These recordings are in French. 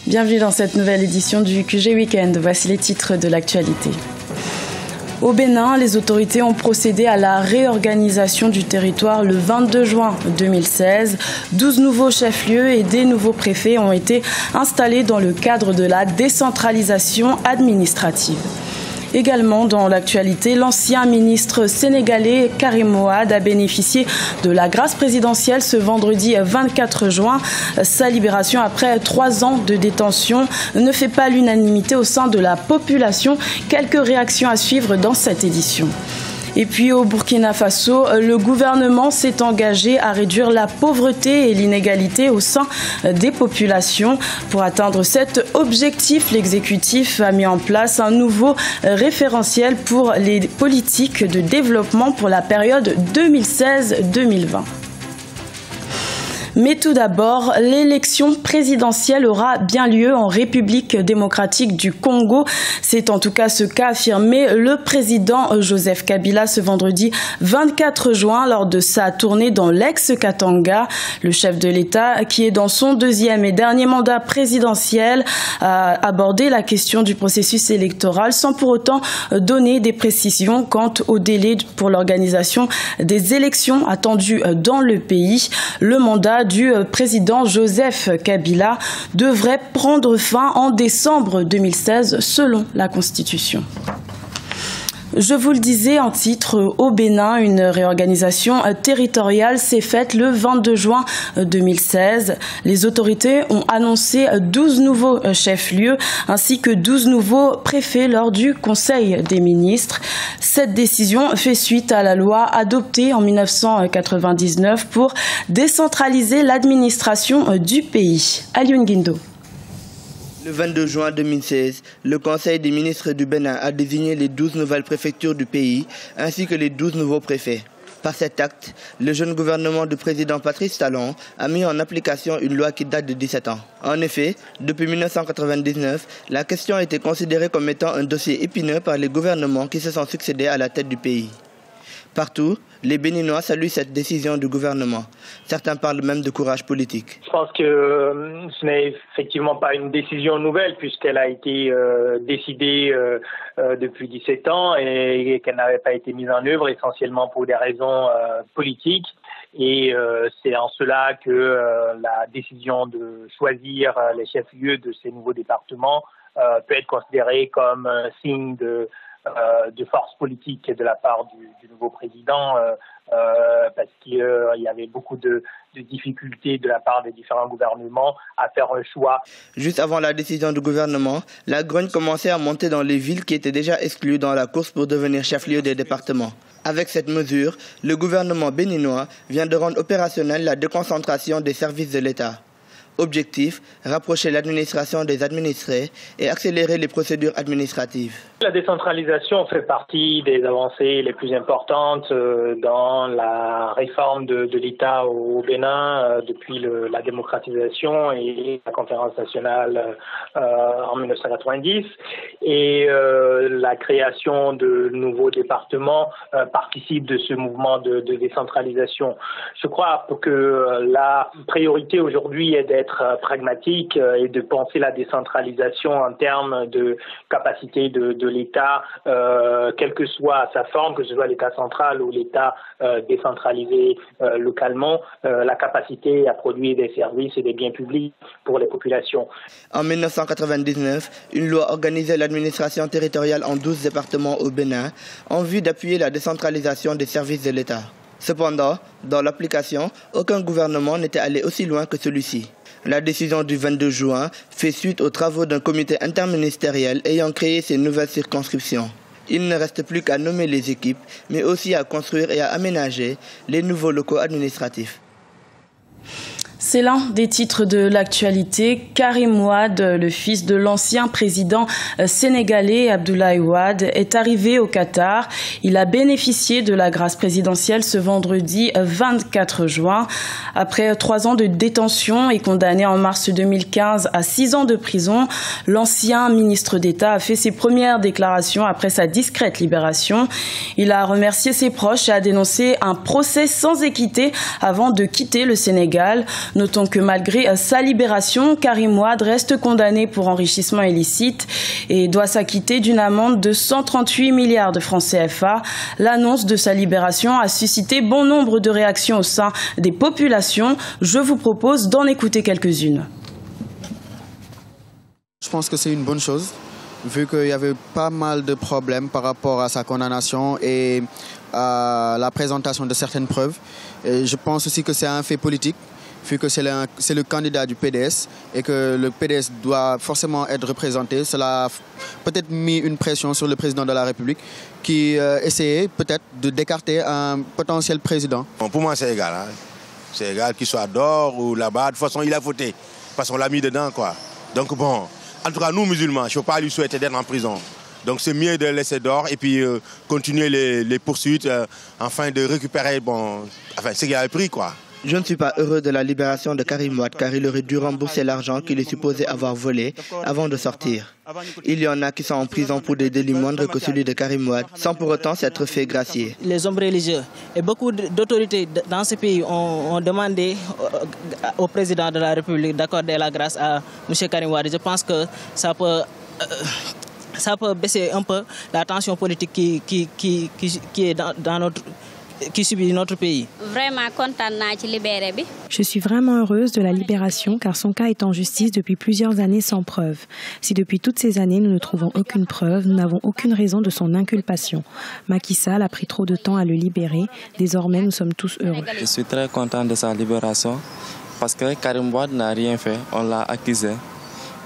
Bienvenue dans cette nouvelle édition du QG Weekend. Voici les titres de l'actualité. Au Bénin, les autorités ont procédé à la réorganisation du territoire le 22 juin 2016. 12 nouveaux chefs-lieux et des nouveaux préfets ont été installés dans le cadre de la décentralisation administrative. Également dans l'actualité, l'ancien ministre sénégalais Karim Wade a bénéficié de la grâce présidentielle ce vendredi 24 juin. Sa libération après 3 ans de détention ne fait pas l'unanimité au sein de la population. Quelques réactions à suivre dans cette édition. Et puis au Burkina Faso, le gouvernement s'est engagé à réduire la pauvreté et l'inégalité au sein des populations. Pour atteindre cet objectif, l'exécutif a mis en place un nouveau référentiel pour les politiques de développement pour la période 2016-2020. Mais tout d'abord, l'élection présidentielle aura bien lieu en République démocratique du Congo. C'est en tout cas ce qu'a affirmé le président Joseph Kabila ce vendredi 24 juin lors de sa tournée dans l'ex-Katanga. Le chef de l'État, qui est dans son deuxième et dernier mandat présidentiel, a abordé la question du processus électoral sans pour autant donner des précisions quant au délai pour l'organisation des élections attendues dans le pays. Le mandat du président Joseph Kabila devrait prendre fin en décembre 2016 selon la Constitution. Je vous le disais en titre, au Bénin, une réorganisation territoriale s'est faite le 22 juin 2016. Les autorités ont annoncé 12 nouveaux chefs-lieux ainsi que 12 nouveaux préfets lors du Conseil des ministres. Cette décision fait suite à la loi adoptée en 1999 pour décentraliser l'administration du pays. Alioune Guindo. Le 22 juin 2016, le Conseil des ministres du Bénin a désigné les 12 nouvelles préfectures du pays, ainsi que les 12 nouveaux préfets. Par cet acte, le jeune gouvernement du président Patrice Talon a mis en application une loi qui date de 17 ans. En effet, depuis 1999, la question a été considérée comme étant un dossier épineux par les gouvernements qui se sont succédés à la tête du pays. Partout, les Béninois saluent cette décision du gouvernement. Certains parlent même de courage politique. Je pense que ce n'est effectivement pas une décision nouvelle puisqu'elle a été décidée depuis 17 ans et qu'elle n'avait pas été mise en œuvre essentiellement pour des raisons politiques. Et c'est en cela que la décision de choisir les chefs-lieux de ces nouveaux départements peut être considérée comme un signe de force politique de la part du nouveau président parce qu'il y avait beaucoup de difficultés de la part des différents gouvernements à faire un choix. Juste avant la décision du gouvernement, la grogne commençait à monter dans les villes qui étaient déjà exclues dans la course pour devenir chef-lieu des départements. Avec cette mesure, le gouvernement béninois vient de rendre opérationnelle la déconcentration des services de l'État. Objectif, rapprocher l'administration des administrés et accélérer les procédures administratives. La décentralisation fait partie des avancées les plus importantes dans la réforme de l'État au Bénin depuis la démocratisation et la conférence nationale en 1990. Et la création de nouveaux départements participe de ce mouvement de décentralisation. Je crois que la priorité aujourd'hui est d'être pragmatique et de penser la décentralisation en termes de capacité de l'État, quelle que soit sa forme, que ce soit l'État central ou l'État décentralisé localement, la capacité à produire des services et des biens publics pour les populations. En 1999, une loi organisait l'administration territoriale en 12 départements au Bénin en vue d'appuyer la décentralisation des services de l'État. Cependant, dans l'application, aucun gouvernement n'était allé aussi loin que celui-ci. La décision du 22 juin fait suite aux travaux d'un comité interministériel ayant créé ces nouvelles circonscriptions. Il ne reste plus qu'à nommer les équipes, mais aussi à construire et à aménager les nouveaux locaux administratifs. C'est l'un des titres de l'actualité. Karim Wade, le fils de l'ancien président sénégalais Abdoulaye Wade, est arrivé au Qatar. Il a bénéficié de la grâce présidentielle ce vendredi 24 juin. Après 3 ans de détention et condamné en mars 2015 à 6 ans de prison, l'ancien ministre d'État a fait ses premières déclarations après sa discrète libération. Il a remercié ses proches et a dénoncé un procès sans équité avant de quitter le Sénégal. Notons que malgré sa libération, Karim Wade reste condamné pour enrichissement illicite et doit s'acquitter d'une amende de 138 milliards de francs CFA. L'annonce de sa libération a suscité bon nombre de réactions au sein des populations. Je vous propose d'en écouter quelques-unes. Je pense que c'est une bonne chose, vu qu'il y avait pas mal de problèmes par rapport à sa condamnation et à la présentation de certaines preuves. Et je pense aussi que c'est un fait politique, vu que c'est le candidat du PDS et que le PDS doit forcément être représenté. Cela a peut-être mis une pression sur le président de la République qui essayait peut-être d'écarter un potentiel président. Bon, pour moi, c'est égal. Hein. C'est égal qu'il soit dehors ou là-bas. De toute façon, il a voté parce qu'on l'a mis dedans, quoi. Donc bon... En tout cas, nous, musulmans, je ne peux pas lui souhaiter d'être en prison. Donc c'est mieux de le laisser dehors et puis continuer les poursuites afin de récupérer ce qu'il a pris, quoi. Je ne suis pas heureux de la libération de Karim Wade car il aurait dû rembourser l'argent qu'il est supposé avoir volé avant de sortir. Il y en a qui sont en prison pour des délits moindres que celui de Karim Wade, sans pour autant s'être fait gracier. Les hommes religieux et beaucoup d'autorités dans ce pays ont demandé au président de la République d'accorder la grâce à M. Karim Wade. Je pense que ça peut baisser un peu la tension politique qui est qui subit notre pays. Je suis vraiment heureuse de la libération car son cas est en justice depuis plusieurs années sans preuve. Si depuis toutes ces années nous ne trouvons aucune preuve, nous n'avons aucune raison de son inculpation. Macky Sall a pris trop de temps à le libérer. Désormais, nous sommes tous heureux. Je suis très content de sa libération parce que Karim Wade n'a rien fait. On l'a accusé.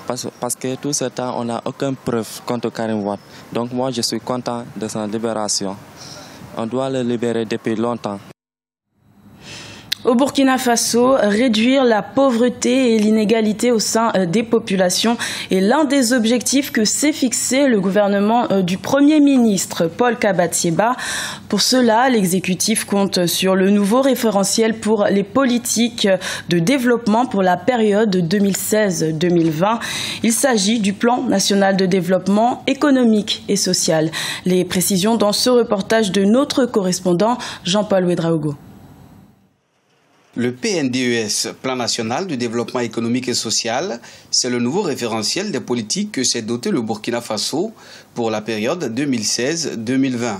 Parce que tout ce temps, on n'a aucune preuve contre Karim Wade. Donc moi, je suis content de sa libération. On doit le libérer depuis longtemps. Au Burkina Faso, réduire la pauvreté et l'inégalité au sein des populations est l'un des objectifs que s'est fixé le gouvernement du Premier ministre Paul Kabatieba. Pour cela, l'exécutif compte sur le nouveau référentiel pour les politiques de développement pour la période 2016-2020. Il s'agit du plan national de développement économique et social. Les précisions dans ce reportage de notre correspondant Jean-Paul Ouedraogo. Le PNDES, Plan national de développement économique et social, c'est le nouveau référentiel des politiques que s'est doté le Burkina Faso pour la période 2016-2020.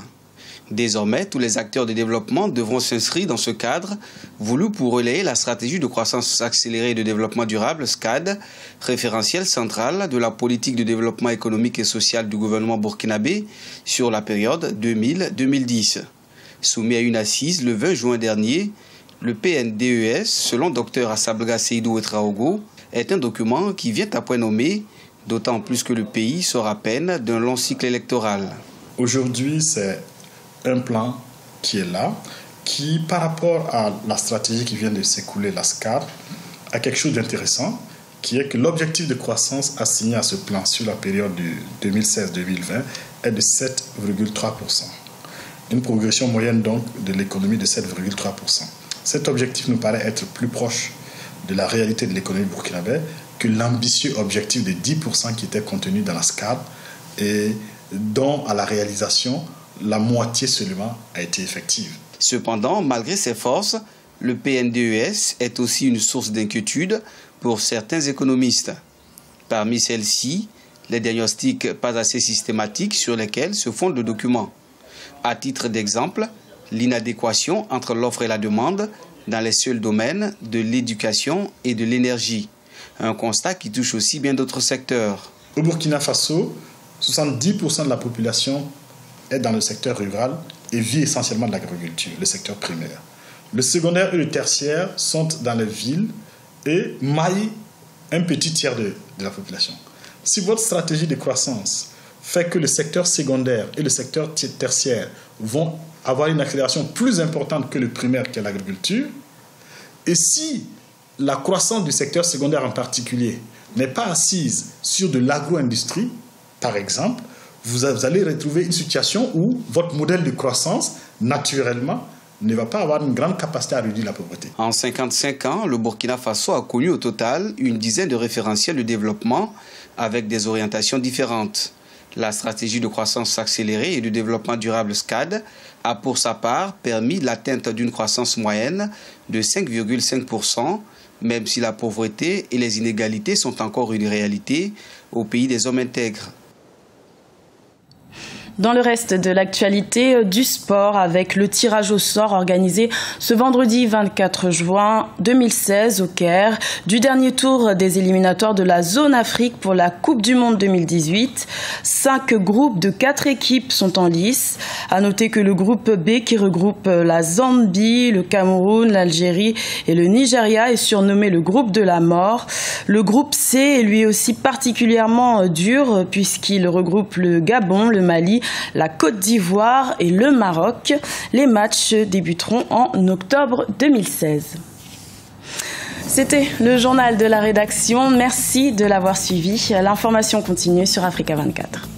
Désormais, tous les acteurs de développement devront s'inscrire dans ce cadre, voulu pour relayer la stratégie de croissance accélérée et de développement durable, SCAD, référentiel central de la politique de développement économique et social du gouvernement burkinabé sur la période 2000-2010. Soumis à une assise le 20 juin dernier, le PNDES, selon Dr Assabga Seydou Ouedraogo, est un document qui vient à point nommé, d'autant plus que le pays sort à peine d'un long cycle électoral. Aujourd'hui, c'est un plan qui est là, qui, par rapport à la stratégie qui vient de s'écouler, la SCAD, a quelque chose d'intéressant, qui est que l'objectif de croissance assigné à ce plan sur la période de 2016-2020 est de 7,3%. Une progression moyenne donc de l'économie de 7,3%. Cet objectif nous paraît être plus proche de la réalité de l'économie burkinabé que l'ambitieux objectif de 10% qui était contenu dans la SCAD et dont, à la réalisation, la moitié seulement a été effective. Cependant, malgré ses forces, le PNDES est aussi une source d'inquiétude pour certains économistes. Parmi celles-ci, les diagnostics pas assez systématiques sur lesquels se fonde le document. À titre d'exemple, l'inadéquation entre l'offre et la demande dans les seuls domaines de l'éducation et de l'énergie. Un constat qui touche aussi bien d'autres secteurs. Au Burkina Faso, 70% de la population est dans le secteur rural et vit essentiellement de l'agriculture, le secteur primaire. Le secondaire et le tertiaire sont dans les villes et maillent un petit tiers de la population. Si votre stratégie de croissance fait que le secteur secondaire et le secteur tertiaire vont avoir une accélération plus importante que le primaire qui est l'agriculture, et si la croissance du secteur secondaire en particulier n'est pas assise sur de l'agro-industrie, par exemple, vous allez retrouver une situation où votre modèle de croissance, naturellement, ne va pas avoir une grande capacité à réduire la pauvreté. En 55 ans, le Burkina Faso a connu au total une dizaine de référentiels de développement avec des orientations différentes. La stratégie de croissance accélérée et de développement durable SCAD a pour sa part permis l'atteinte d'une croissance moyenne de 5,5% même si la pauvreté et les inégalités sont encore une réalité au pays des hommes intègres. Dans le reste de l'actualité du sport, avec le tirage au sort organisé ce vendredi 24 juin 2016 au Caire, du dernier tour des éliminatoires de la zone Afrique pour la Coupe du Monde 2018. 5 groupes de 4 équipes sont en lice. À noter que le groupe B, qui regroupe la Zambie, le Cameroun, l'Algérie et le Nigeria, est surnommé le groupe de la mort. Le groupe C est lui aussi particulièrement dur puisqu'il regroupe le Gabon, le Mali, la Côte d'Ivoire et le Maroc. Les matchs débuteront en octobre 2016. C'était le journal de la rédaction. Merci de l'avoir suivi. L'information continue sur Africa 24.